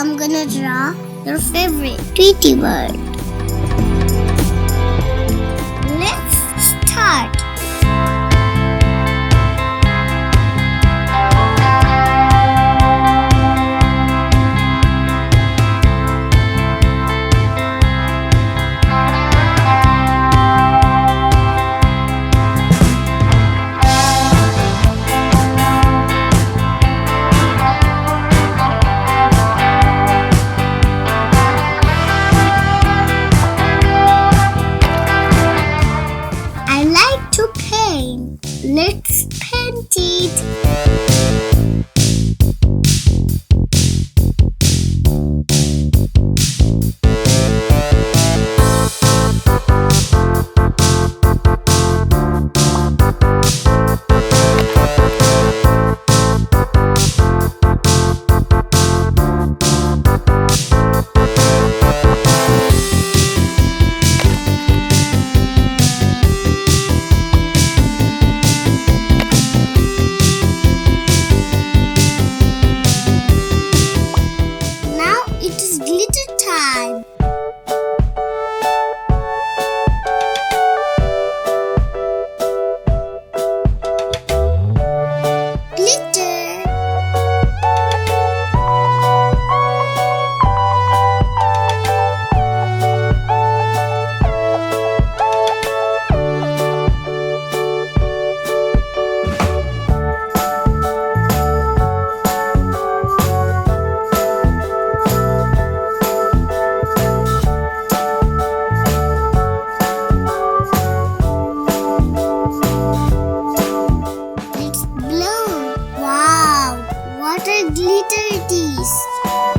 I'm gonna draw your favorite Tweety bird. Let's start. I like to paint. Let's paint it. Now it is glitter time. Glitter. It's blue. Wow, what a glitter it is.